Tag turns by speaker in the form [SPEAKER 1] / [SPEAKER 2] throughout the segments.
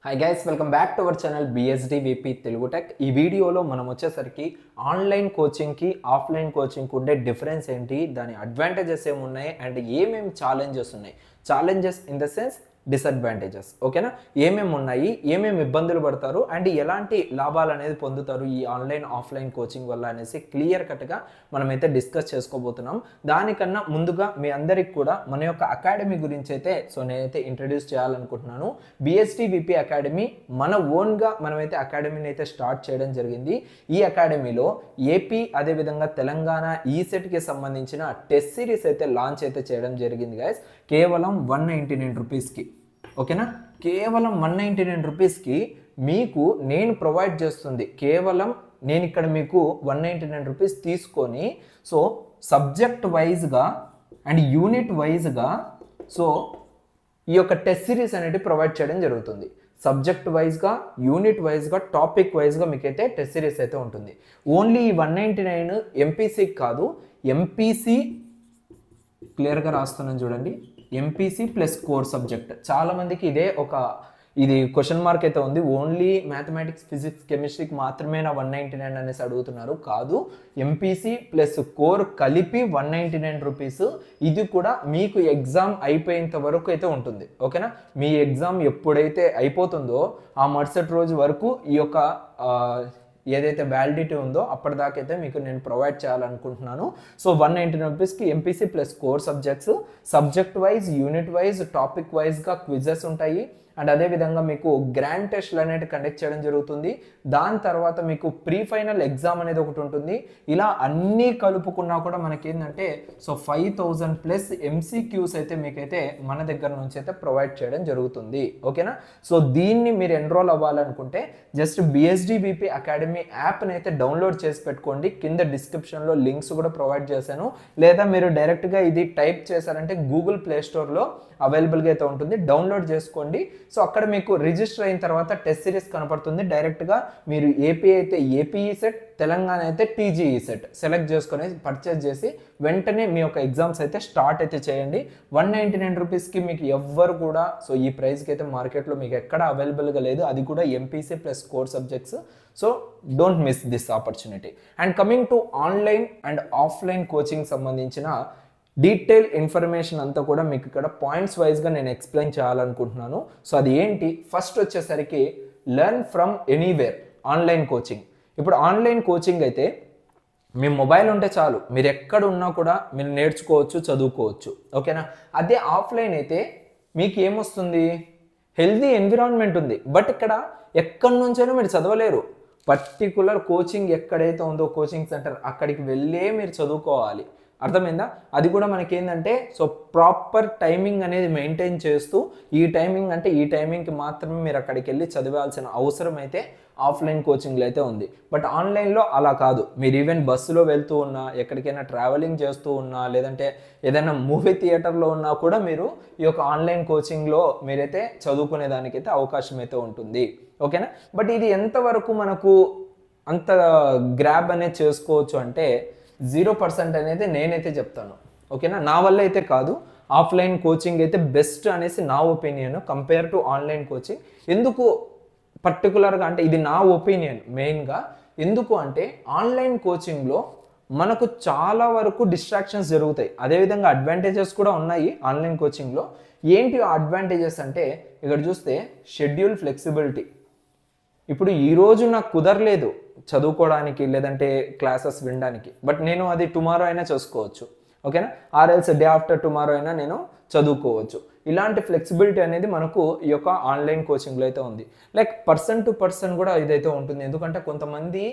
[SPEAKER 1] Hi guys, welcome back to our channel BSD VP Telugu Tech. ఈ వీడియోలో మనం వచ్చేసరికి ఆన్లైన్ కోచింగ్ కి ఆఫ్లైన్ కోచింగ్ కు ఉండే డిఫరెన్స్ ఏంటి, దాని అడ్వాంటేజెస్ ఏమున్నాయి అండ్ ఏమేం ఛాలెంజెస్ ఉన్నాయి. Challenges in the sense disadvantages, ఓకేనా? ఏమేమి ఉన్నాయి, ఏమేమి ఇబ్బందులు పడతారు అండ్ ఎలాంటి లాభాలు అనేది పొందుతారు ఈ ఆన్లైన్ ఆఫ్లైన్ కోచింగ్ వల్ల అనేసి క్లియర్ కట్గా మనమైతే డిస్కస్ చేసుకోబోతున్నాం. దానికన్నా ముందుగా మీ అందరికి కూడా మన యొక్క అకాడమీ గురించి అయితే నేనైతే ఇంట్రడ్యూస్ చేయాలనుకుంటున్నాను. బిఎస్టీ విపి అకాడమీ మన ఓన్గా మనమైతే అకాడమీని అయితే స్టార్ట్ చేయడం జరిగింది. ఈ అకాడమీలో ఏపీ అదేవిధంగా తెలంగాణ ఈసెట్కి సంబంధించిన టెస్ట్ సిరీస్ అయితే లాంచ్ అయితే చేయడం జరిగింది గైస్. కేవలం 199 రూపీస్కి, ఓకేనా? కేవలం 199 రూపీస్కి మీకు నేను ప్రొవైడ్ చేస్తుంది. కేవలం నేను ఇక్కడ మీకు 199 రూపీస్ తీసుకొని సబ్జెక్ట్ వైజ్గా అండ్ యూనిట్ వైజ్గా ఈ యొక్క టెస్ట్ సిరీస్ అనేది ప్రొవైడ్ చేయడం జరుగుతుంది. సబ్జెక్ట్ వైజ్గా, యూనిట్ వైజ్గా, టాపిక్ వైజ్గా మీకైతే టెస్ట్ సిరీస్ అయితే ఉంటుంది. ఓన్లీ ఈ 199 ఎంపీసీకి కాదు, ఎంపీసీ క్లియర్గా రాస్తున్నాను చూడండి, ఎంపీసీ ప్లస్ కోర్ సబ్జెక్ట్. చాలామందికి ఇది క్వశ్చన్ మార్క్ అయితే ఉంది. ఓన్లీ మ్యాథమెటిక్స్, ఫిజిక్స్, కెమిస్ట్రీకి మాత్రమే నా 199 అనేసి అడుగుతున్నారు. కాదు, ఎంపీసీ ప్లస్ కోర్ కలిపి 199 రూపీస్. ఇది కూడా మీకు ఎగ్జామ్ అయిపోయేంత వరకు అయితే ఉంటుంది, ఓకేనా? మీ ఎగ్జామ్ ఎప్పుడైతే అయిపోతుందో ఆ మరుసటి రోజు వరకు ఈ యొక్క ఏదైతే వ్యాలిడిటీ ఉందో అప్పటిదాకైతే మీకు నేను ప్రొవైడ్ చేయాలనుకుంటున్నాను. 199 రూపీస్కి MPC plus core subjects, subject wise, unit wise, topic వైజ్గా క్విజెస్ ఉంటాయి. అండ్ అదేవిధంగా మీకు గ్రాండ్ టెస్ట్లు అనేది కండక్ట్ చేయడం జరుగుతుంది. దాని తర్వాత మీకు ప్రీ ఫైనల్ ఎగ్జామ్ అనేది ఒకటి ఉంటుంది. ఇలా అన్నీ కలుపుకున్నా కూడా మనకేంటంటే 5000 ప్లస్ ఎంసీక్యూస్ అయితే మీకైతే మన దగ్గర నుంచి అయితే ప్రొవైడ్ చేయడం జరుగుతుంది, ఓకేనా? దీన్ని మీరు ఎన్రోల్ అవ్వాలనుకుంటే జస్ట్ బిఎస్డి విపి అకాడమీ యాప్ని అయితే డౌన్లోడ్ చేసి పెట్టుకోండి. కింద డిస్క్రిప్షన్లో లింక్స్ కూడా ప్రొవైడ్ చేశాను. లేదా మీరు డైరెక్ట్గా ఇది టైప్ చేశారంటే గూగుల్ ప్లే స్టోర్లో అవైలబుల్గా అయితే ఉంటుంది, డౌన్లోడ్ చేసుకోండి. అక్కడ మీకు రిజిస్టర్ అయిన తర్వాత టెస్ట్ సిరీస్ కనపడుతుంది. డైరెక్ట్గా మీరు ఏపీ అయితే ఏపీఈ సెట్, తెలంగాణ అయితే టీజీఈ సెట్ సెలెక్ట్ చేసుకొని పర్చేస్ చేసి వెంటనే మీ యొక్క ఎగ్జామ్స్ అయితే స్టార్ట్ అయితే చేయండి. 199 రూపీస్కి మీకు ఎవ్వరు కూడా ఈ ప్రైస్కి అయితే మార్కెట్లో మీకు ఎక్కడ అవైలబుల్గా లేదు. అది కూడా MPC plus core subjects. Don't miss this opportunity. And coming to online and offline coaching సంబంధించిన డీటెయిల్ ఇన్ఫర్మేషన్ అంతా కూడా మీకు ఇక్కడ పాయింట్స్ వైజ్గా నేను ఎక్స్ప్లెయిన్ చేయాలనుకుంటున్నాను. అది ఏంటి? ఫస్ట్ వచ్చేసరికి learn from anywhere online coaching. ఇప్పుడు ఆన్లైన్ కోచింగ్ అయితే మీ మొబైల్ ఉంటే చాలు, మీరు ఎక్కడ ఉన్నా కూడా మీరు నేర్చుకోవచ్చు, చదువుకోవచ్చు, ఓకేనా? అదే ఆఫ్లైన్ అయితే మీకు ఏమొస్తుంది? హెల్దీ ఎన్విరాన్మెంట్ ఉంది, బట్ ఇక్కడ ఎక్కడి నుంచైనా మీరు చదవలేరు. పర్టికులర్ కోచింగ్ ఎక్కడైతే ఉందో కోచింగ్ సెంటర్ అక్కడికి వెళ్ళే మీరు చదువుకోవాలి. అర్థమైందా? అది కూడా మనకేంటంటే ప్రాపర్ టైమింగ్ అనేది మెయింటైన్ చేస్తూ ఈ టైమింగ్ అంటే ఈ టైమింగ్కి మాత్రమే మీరు అక్కడికి వెళ్ళి చదివాల్సిన అవసరం అయితే ఆఫ్లైన్ కోచింగ్లో అయితే ఉంది. బట్ ఆన్లైన్లో అలా కాదు. మీరు ఈవెన్ బస్సులో వెళ్తూ ఉన్నా, ఎక్కడికైనా ట్రావెలింగ్ చేస్తూ ఉన్నా, లేదంటే ఏదైనా మూవీ థియేటర్లో ఉన్నా కూడా మీరు ఈ యొక్క ఆన్లైన్ కోచింగ్లో మీరైతే చదువుకునే దానికైతే అవకాశం అయితే ఉంటుంది, ఓకేనా? బట్ ఇది ఎంతవరకు మనకు అంత గ్రాబ్ అనేది చేసుకోవచ్చు అంటే 0% అనేది నేనైతే చెప్తాను, ఓకేనా? నా వల్ల అయితే కాదు. ఆఫ్లైన్ కోచింగ్ అయితే బెస్ట్ అనేసి నా opinion compare to online coaching. ఎందుకు పర్టికులర్గా అంటే ఇది నా ఒపీనియన్ మెయిన్గా. ఎందుకు అంటే ఆన్లైన్ కోచింగ్లో మనకు చాలా వరకు డిస్ట్రాక్షన్స్ జరుగుతాయి. అదేవిధంగా అడ్వాంటేజెస్ కూడా ఉన్నాయి ఆన్లైన్ కోచింగ్లో. ఏంటి అడ్వాంటేజెస్ అంటే ఇక్కడ చూస్తే షెడ్యూల్ ఫ్లెక్సిబిలిటీ. ఇప్పుడు ఈరోజు నాకు కుదరలేదు చదువుకోవడానికి లేదంటే క్లాసెస్ వినడానికి, బట్ నేను అది టుమారో అయినా చేసుకోవచ్చు, ఓకేనా? ఆర్ఎల్స్ డే ఆఫ్టర్ టుమారో అయినా నేను చదువుకోవచ్చు. ఇలాంటి ఫ్లెక్సిబిలిటీ అనేది మనకు ఈ యొక్క ఆన్లైన్ కోచింగ్లో అయితే ఉంది. లైక్ పర్సన్ టు పర్సన్ కూడా ఇదైతే ఉంటుంది. ఎందుకంటే కొంతమంది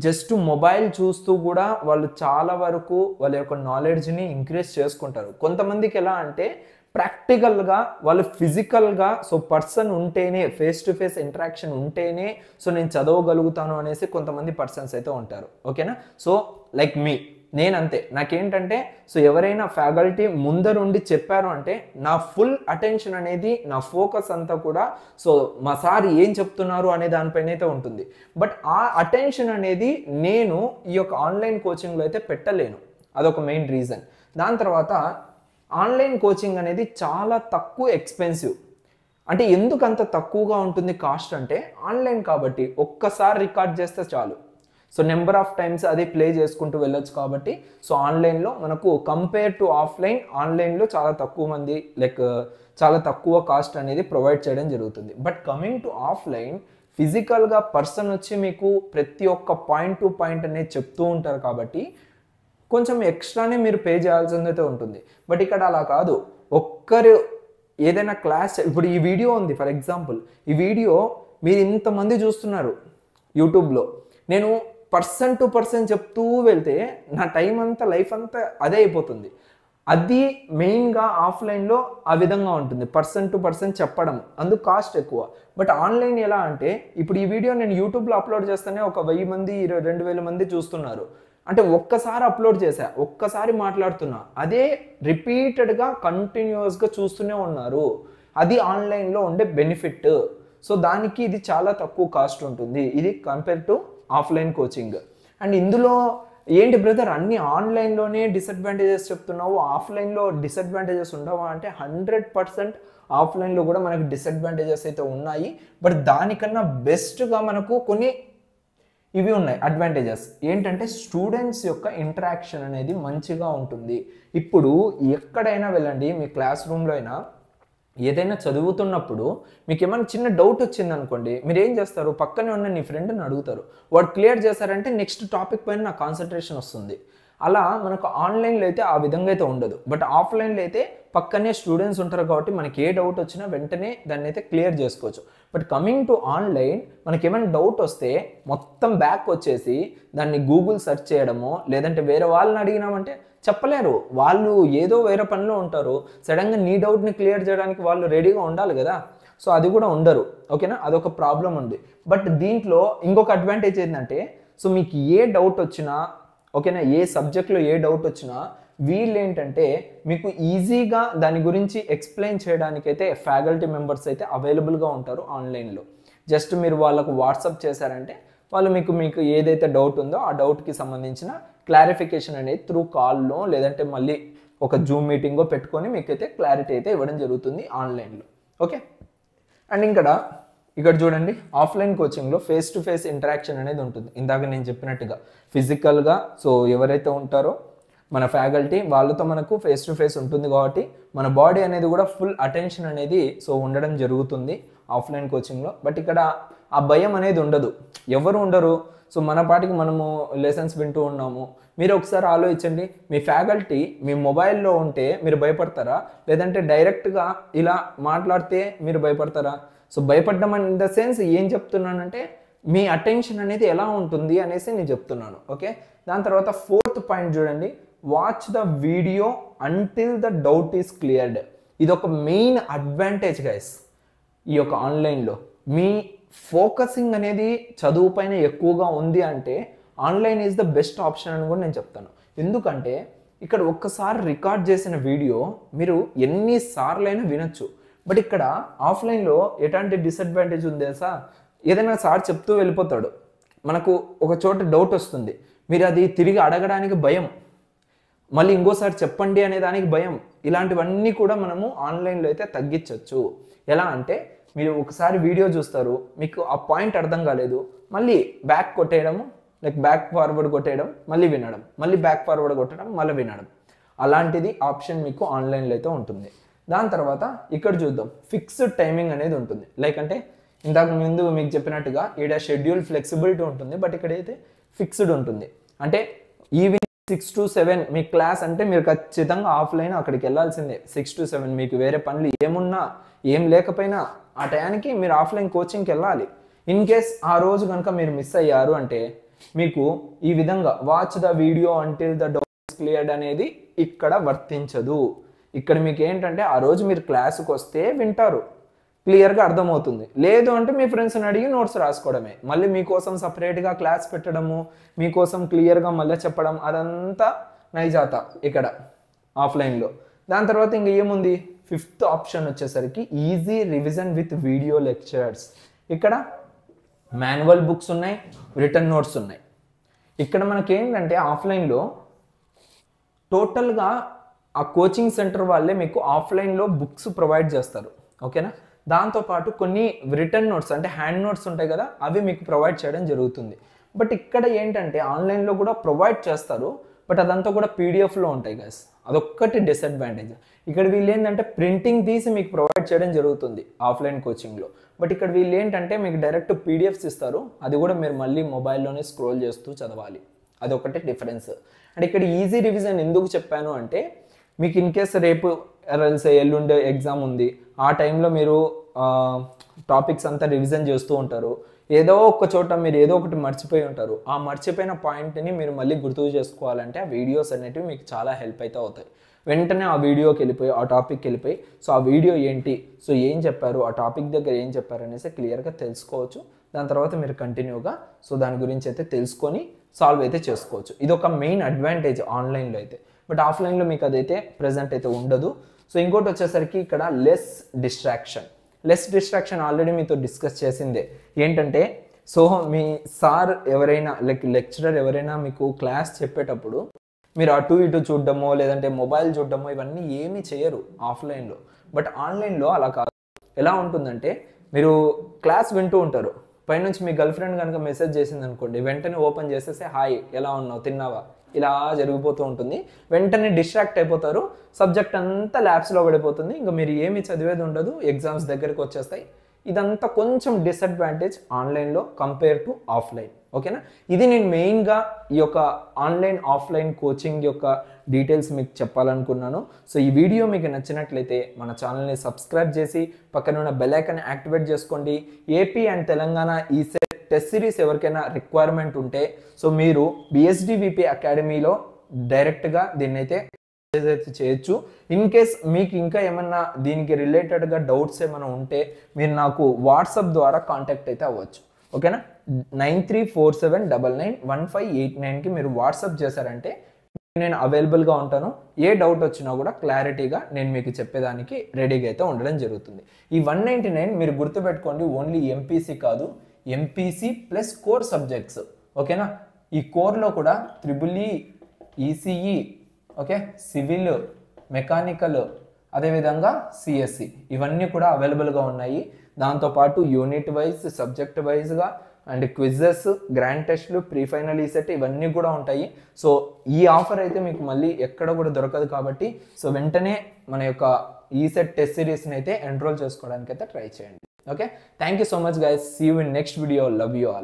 [SPEAKER 1] జస్ట్ మొబైల్ చూస్తూ కూడా వాళ్ళు చాలా వరకు వాళ్ళ యొక్క నాలెడ్జ్ని ఇంక్రీజ్ చేసుకుంటారు. కొంతమందికి ఎలా అంటే ప్రాక్టికల్గా వాళ్ళు ఫిజికల్గా పర్సన్ ఉంటేనే, ఫేస్ టు ఫేస్ ఇంటరాక్షన్ ఉంటేనే నేను చదవగలుగుతాను అనేసి కొంతమంది పర్సన్స్ అయితే ఉంటారు, ఓకేనా? లైక్ మీ, నేనంతే. నాకేంటంటే ఎవరైనా ఫ్యాకల్టీ ముందరుండి చెప్పారు అంటే నా ఫుల్ అటెన్షన్ అనేది, నా ఫోకస్ అంతా కూడా మా సార్ ఏం చెప్తున్నారు అనే దానిపైన అయితే ఉంటుంది. బట్ ఆ అటెన్షన్ అనేది నేను ఈ యొక్క ఆన్లైన్ కోచింగ్లో అయితే పెట్టలేను. అదొక మెయిన్ రీజన్. దాని తర్వాత ఆన్లైన్ కోచింగ్ అనేది చాలా తక్కువ ఎక్స్పెన్సివ్. అంటే ఎందుకు అంత తక్కువగా ఉంటుంది కాస్ట్ అంటే ఆన్లైన్ కాబట్టి ఒక్కసారి రికార్డ్ చేస్తే చాలు. సో నెంబర్ ఆఫ్ టైమ్స్ అది ప్లే చేసుకుంటూ వెళ్ళొచ్చు కాబట్టి సో ఆన్లైన్లో మనకు కంపేర్ టు ఆఫ్లైన్ ఆన్లైన్లో చాలా తక్కువ మంది చాలా తక్కువ కాస్ట్ అనేది ప్రొవైడ్ చేయడం జరుగుతుంది. బట్ కమింగ్ టు ఆఫ్లైన్ ఫిజికల్గా పర్సన్ వచ్చి మీకు ప్రతి ఒక్క పాయింట్ టు పాయింట్ అనేది చెప్తూ ఉంటారు కాబట్టి కొంచెం ఎక్స్ట్రానే మీరు పే చేయాల్సిందైతే ఉంటుంది. బట్ ఇక్కడ అలా కాదు, ఒక్కరు ఏదైనా క్లాస్ ఇప్పుడు ఈ వీడియో ఉంది ఫర్ ఎగ్జాంపుల్, ఈ వీడియో మీరు ఇంతమంది చూస్తున్నారు యూట్యూబ్లో, నేను పర్సన్ టు పర్సన్ చెప్తూ వెళ్తే నా టైం అంతా లైఫ్ అంతా అదే అయిపోతుంది. అది మెయిన్గా ఆఫ్లైన్లో ఆ విధంగా ఉంటుంది, పర్సన్ టు పర్సన్ చెప్పడం, అందుకు కాస్ట్ ఎక్కువ. బట్ ఆన్లైన్ ఎలా అంటే ఇప్పుడు ఈ వీడియో నేను యూట్యూబ్లో అప్లోడ్ చేస్తేనే ఒక 1000 మంది 2000 మంది చూస్తున్నారు. అంటే ఒక్కసారి అప్లోడ్ చేశా, ఒక్కసారి మాట్లాడుతున్నా, అదే రిపీటెడ్గా కంటిన్యూస్గా చూస్తూనే ఉన్నారు. అది ఆన్లైన్లో ఉండే బెనిఫిట్. సో దానికి ఇది చాలా తక్కువ కాస్ట్ ఉంటుంది ఇది compare to offline coaching. And ఇందులో ఏంటి బ్రదర్ అన్ని ఆన్లైన్లోనే డిసడ్వాంటేజెస్ చెప్తున్నావు, ఆఫ్లైన్లో డిసడ్వాంటేజెస్ ఉండవా అంటే 100% ఆఫ్లైన్లో కూడా మనకు డిసడ్వాంటేజెస్ అయితే ఉన్నాయి. బట్ దానికన్నా బెస్ట్గా మనకు కొన్ని ఇవి ఉన్నాయి అడ్వాంటేజెస్. ఏంటంటే స్టూడెంట్స్ యొక్క ఇంటరాక్షన్ అనేది మంచిగా ఉంటుంది. ఇప్పుడు ఎక్కడైనా వెళ్ళండి, మీ క్లాస్ రూమ్లో అయినా ఏదైనా చదువుతున్నప్పుడు మీకు ఏమైనా చిన్న డౌట్ వచ్చింది అనుకోండి, మీరు ఏం చేస్తారు, పక్కనే ఉన్న నీ ఫ్రెండ్ని అడుగుతారు, వాడు క్లియర్ చేశారంటే నెక్స్ట్ టాపిక్ పైన నా కాన్సన్ట్రేషన్ వస్తుంది. అలా మనకు ఆన్లైన్లో అయితే ఆ విధంగా అయితే ఉండదు. బట్ ఆఫ్లైన్లో అయితే పక్కనే స్టూడెంట్స్ ఉంటారు కాబట్టి మనకి ఏ డౌట్ వచ్చినా వెంటనే దాన్ని అయితే క్లియర్ చేసుకోవచ్చు. బట్ కమింగ్ టు ఆన్లైన్ మనకి ఏమైనా డౌట్ వస్తే మొత్తం బ్యాక్ వచ్చేసి దాన్ని గూగుల్ సెర్చ్ చేయడమో లేదంటే వేరే వాళ్ళని అడిగినామంటే చెప్పలేరు, వాళ్ళు ఏదో వేరే పనిలో ఉంటారు. సడన్గా నీ డౌట్ని క్లియర్ చేయడానికి వాళ్ళు రెడీగా ఉండాలి కదా, సో అది కూడా ఉండరు. ఓకేనా, అదొక ప్రాబ్లం ఉంది. బట్ దీంట్లో ఇంకొక అడ్వాంటేజ్ ఏంటంటే సో మీకు ఏ డౌట్ వచ్చినా ఓకేనా, ఏ సబ్జెక్ట్లో ఏ డౌట్ వచ్చినా వీళ్ళు ఏంటంటే మీకు ఈజీగా దాని గురించి ఎక్స్ప్లెయిన్ చేయడానికైతే ఫ్యాకల్టీ మెంబర్స్ అయితే అవైలబుల్గా ఉంటారు ఆన్లైన్లో. జస్ట్ మీరు వాళ్ళకు వాట్సాప్ చేశారంటే వాళ్ళు మీకు ఏదైతే డౌట్ ఉందో ఆ డౌట్కి సంబంధించిన క్లారిఫికేషన్ అనేది త్రూ కాల్లో లేదంటే మళ్ళీ ఒక జూమ్ మీటింగో పెట్టుకొని మీకైతే క్లారిటీ అయితే ఇవ్వడం జరుగుతుంది ఆన్లైన్లో. ఓకే, అండ్ ఇక్కడ చూడండి ఆఫ్లైన్ కోచింగ్లో ఫేస్ టు ఫేస్ ఇంటరాక్షన్ అనేది ఉంటుంది. ఇందాక నేను చెప్పినట్టుగా ఫిజికల్గా సో ఎవరైతే ఉంటారో మన ఫ్యాకల్టీ వాళ్ళతో మనకు ఫేస్ టు ఫేస్ ఉంటుంది కాబట్టి మన బాడీ అనేది కూడా ఫుల్ అటెన్షన్ అనేది సో ఉండడం జరుగుతుంది ఆఫ్లైన్ కోచింగ్లో. బట్ ఇక్కడ ఆ భయం అనేది ఉండదు, ఎవరు ఉండరు. సో మన పాటికి మనము లెసన్స్ వింటూ ఉన్నాము. మీరు ఒకసారి ఆలోచించండి, మీ ఫ్యాకల్టీ మీ మొబైల్లో ఉంటే మీరు భయపడతారా, లేదంటే డైరెక్ట్గా ఇలా మాట్లాడితే మీరు భయపడతారా? సో భయపడ్డం ఇన్ ద సెన్స్ ఏం చెప్తున్నానంటే మీ అటెన్షన్ అనేది ఎలా ఉంటుంది అనేసి నేను చెప్తున్నాను. ఓకే, దాని తర్వాత 4th పాయింట్ చూడండి, watch the video until the doubt is cleared. ఇది ఒక మెయిన్ అడ్వాంటేజ్ గైస్. ఈ యొక్క ఆన్లైన్లో మీ ఫోకసింగ్ అనేది చదువు పైన ఎక్కువగా ఉంది అంటే online is the best option అని కూడా నేను చెప్తాను. ఎందుకంటే ఇక్కడ ఒక్కసారి రికార్డ్ చేసిన వీడియో మీరు ఎన్నిసార్లైనా వినొచ్చు. బట్ ఇక్కడ ఆఫ్లైన్లో ఎలాంటి డిసడ్వాంటేజ్ ఉంది తెలుసా, ఏదైనా సార్ చెప్తూ వెళ్ళిపోతాడు, మనకు ఒక చోట డౌట్ వస్తుంది, మీరు అది తిరిగి అడగడానికి భయం, మళ్ళీ ఇంకోసారి చెప్పండి అనే దానికి భయం. ఇలాంటివన్నీ కూడా మనము ఆన్లైన్లో అయితే తగ్గించవచ్చు. ఎలా అంటే మీరు ఒకసారి వీడియో చూస్తారు, మీకు ఆ పాయింట్ అర్థం కాలేదు, మళ్ళీ బ్యాక్ కొట్టేయడము, బ్యాక్ ఫార్వర్డ్ కొట్టేయడం, మళ్ళీ వినడం, మళ్ళీ బ్యాక్ ఫార్వర్డ్ కొట్టడం, మళ్ళీ వినడం, అలాంటిది ఆప్షన్ మీకు ఆన్లైన్లో అయితే ఉంటుంది. దాని తర్వాత ఇక్కడ చూద్దాం, ఫిక్స్డ్ టైమింగ్ అనేది ఉంటుంది. అంటే ఇంతకు ముందు మీకు చెప్పినట్టుగా ఈడ షెడ్యూల్ ఫ్లెక్సిబిలిటీ ఉంటుంది, బట్ ఇక్కడైతే ఫిక్స్డ్ ఉంటుంది. అంటే ఈవినింగ్ 6 to 7 మీ క్లాస్ అంటే మీరు ఖచ్చితంగా ఆఫ్లైన్ అక్కడికి వెళ్ళాల్సిందే. 6 to 7 మీకు వేరే పనులు ఏమున్నా ఏం లేకపోయినా ఆ టయానికి మీరు ఆఫ్లైన్ కోచింగ్కి వెళ్ళాలి. ఇన్ కేస్ ఆ రోజు కనుక మీరు మిస్ అయ్యారు అంటే మీకు ఈ విధంగా watch the video until the doubt is cleared అనేది ఇక్కడ వర్తించదు. ఇక్కడ మీకు ఏంటంటే ఆ రోజు మీరు క్లాసుకు వస్తే వింటారు, క్లియర్గా అర్థమవుతుంది. లేదు అంటే మీ ఫ్రెండ్స్ని అడిగి నోట్స్ రాసుకోవడమే, మళ్ళీ మీకోసం సపరేట్గా క్లాస్ పెట్టడము, మీకోసం క్లియర్గా మళ్ళీ చెప్పడం, అదంతా నైజాత ఇక్కడ ఆఫ్లైన్లో. దాని తర్వాత ఇంక ఏముంది, 5th ఆప్షన్ వచ్చేసరికి easy revision with video lectures. ఇక్కడ మాన్యువల్ బుక్స్ ఉన్నాయి, రిటర్న్ నోట్స్ ఉన్నాయి. ఇక్కడ మనకి ఏంటంటే ఆఫ్లైన్లో టోటల్గా ఆ కోచింగ్ సెంటర్ వాళ్ళే మీకు ఆఫ్లైన్లో బుక్స్ ప్రొవైడ్ చేస్తారు. ఓకేనా, దాంతోపాటు కొన్ని రిటర్న్ నోట్స్ అంటే హ్యాండ్ నోట్స్ ఉంటాయి కదా, అవి మీకు ప్రొవైడ్ చేయడం జరుగుతుంది. బట్ ఇక్కడ ఏంటంటే ఆన్లైన్లో కూడా ప్రొవైడ్ చేస్తారు, బట్ అదంతా కూడా పీడిఎఫ్లో ఉంటాయి గైస్. అదొక్కటి డిసడ్వాంటేజ్. ఇక్కడ వీళ్ళు ఏంటంటే ప్రింటింగ్ తీసి మీకు ప్రొవైడ్ చేయడం జరుగుతుంది ఆఫ్లైన్ కోచింగ్లో. బట్ ఇక్కడ వీళ్ళు ఏంటంటే మీకు డైరెక్ట్ పీడిఎఫ్స్ ఇస్తారు, అది కూడా మీరు మళ్ళీ మొబైల్లోనే స్క్రోల్ చేస్తూ చదవాలి. అదొకటి డిఫరెన్స్. అండ్ ఇక్కడ ఈజీ రివిజన్ ఎందుకు చెప్పాను అంటే, మీకు ఇన్ కేస్ రేపు ఎల్లుండే ఎగ్జామ్ ఉంది, ఆ టైంలో మీరు టాపిక్స్ అంతా రివిజన్ చేస్తూ ఉంటారు, ఏదో ఒక చోట మీరు ఏదో ఒకటి మర్చిపోయి ఉంటారు. ఆ మర్చిపోయిన పాయింట్ని మీరు మళ్ళీ గుర్తు చేసుకోవాలంటే ఆ వీడియోస్ అనేటివి మీకు చాలా హెల్ప్ అయితే అవుతాయి. వెంటనే ఆ వీడియోకి వెళ్ళిపోయి ఆ టాపిక్కి వెళ్ళిపోయి సో ఆ వీడియో ఏంటి, సో ఏం చెప్పారు, ఆ టాపిక్ దగ్గర ఏం చెప్పారు అనేసి క్లియర్గా తెలుసుకోవచ్చు. దాని తర్వాత మీరు కంటిన్యూగా సో దాని గురించి అయితే తెలుసుకొని సాల్వ్ అయితే చేసుకోవచ్చు. ఇది ఒక మెయిన్ అడ్వాంటేజ్ ఆన్లైన్లో అయితే. బట్ ఆఫ్లైన్లో మీకు అదైతే ప్రజెంట్ అయితే ఉండదు. సో ఇంకోటి వచ్చేసరికి ఇక్కడ లెస్ డిస్ట్రాక్షన్ ఆల్రెడీ మీతో డిస్కస్ చేసిందే. ఏంటంటే సో మీ సార్ ఎవరైనా లెక్చరర్ ఎవరైనా మీకు క్లాస్ చెప్పేటప్పుడు మీరు అటు ఇటు చూడడమో లేదంటే మొబైల్ చూడడమో ఇవన్నీ ఏమీ చేయరు ఆఫ్లైన్లో. బట్ ఆన్లైన్లో అలా కాదు. ఎలా ఉంటుందంటే మీరు క్లాస్ వింటూ ఉంటారు, పైనుంచి మీ గర్ల్ ఫ్రెండ్ కనుక మెసేజ్ చేసింది అనుకోండి, వెంటనే ఓపెన్ చేసేసి హాయ్ ఎలా ఉన్నావు తిన్నావా ఇలా జరిగిపోతూ ఉంటుంది. వెంటనే డిస్ట్రాక్ట్ అయిపోతారు, సబ్జెక్ట్ అంతా ల్యాబ్స్లో పడిపోతుంది, ఇంకా మీరు ఏమి చదివేది ఉండదు, ఎగ్జామ్స్ దగ్గరికి వచ్చేస్తాయి. ఇదంతా కొంచెం డిసడ్వాంటేజ్ ఆన్లైన్లో కంపేర్ టు ఆఫ్లైన్. ఓకేనా, ఇది నేను మెయిన్గా ఈ యొక్క ఆన్లైన్ ఆఫ్లైన్ కోచింగ్ యొక్క డీటెయిల్స్ మీకు చెప్పాలనుకున్నాను. సో ఈ వీడియో మీకు నచ్చినట్లయితే మన ఛానల్ని సబ్స్క్రైబ్ చేసి పక్కన ఉన్న బెల్ ఐకాన్ యాక్టివేట్ చేసుకోండి. ఏపీ అండ్ తెలంగాణ ఈ టెస్ట్ సిరీస్ ఎవరికైనా రిక్వైర్మెంట్ ఉంటే సో మీరు BSDVP అకాడమీలో డైరెక్ట్గా దీన్ని అయితే చేయొచ్చు. ఇన్ కేస్ మీకు ఇంకా ఏమన్నా దీనికి రిలేటెడ్గా డౌట్స్ ఏమైనా ఉంటే మీరు నాకు వాట్సాప్ ద్వారా కాంటాక్ట్ అయితే అవ్వచ్చు. ఓకేనా, 9347991589కి మీరు వాట్సాప్ చేశారంటే నేను అవైలబుల్గా ఉంటాను. ఏ డౌట్ వచ్చినా కూడా క్లారిటీగా నేను మీకు చెప్పేదానికి రెడీగా అయితే ఉండడం జరుగుతుంది. ఈ 199 మీరు గుర్తుపెట్టుకోండి, ఓన్లీ MPC కాదు, MPC ప్లస్ కోర్ సబ్జెక్ట్స్. ఓకేనా, ఈ కోర్లో కూడా EEE, ECE, okay, civil, mechanical, అదేవిధంగా CSE ఇవన్నీ కూడా అవైలబుల్గా ఉన్నాయి. దాంతోపాటు యూనిట్ వైజ్ సబ్జెక్ట్ వైజ్గా అండ్ క్విజెస్, గ్రాండ్ టెస్ట్లు, ప్రీ ఫైనల్ ఈసెట్ ఇవన్నీ కూడా ఉంటాయి. సో ఈ ఆఫర్ అయితే మీకు మళ్ళీ ఎక్కడ కూడా దొరకదు కాబట్టి సో వెంటనే మన యొక్క ఈసెట్ టెస్ట్ సిరీస్ని అయితే ఎన్రోల్ చేసుకోవడానికి అయితే ట్రై చేయండి. Okay, thank you so much guys, see you in next video, love you all.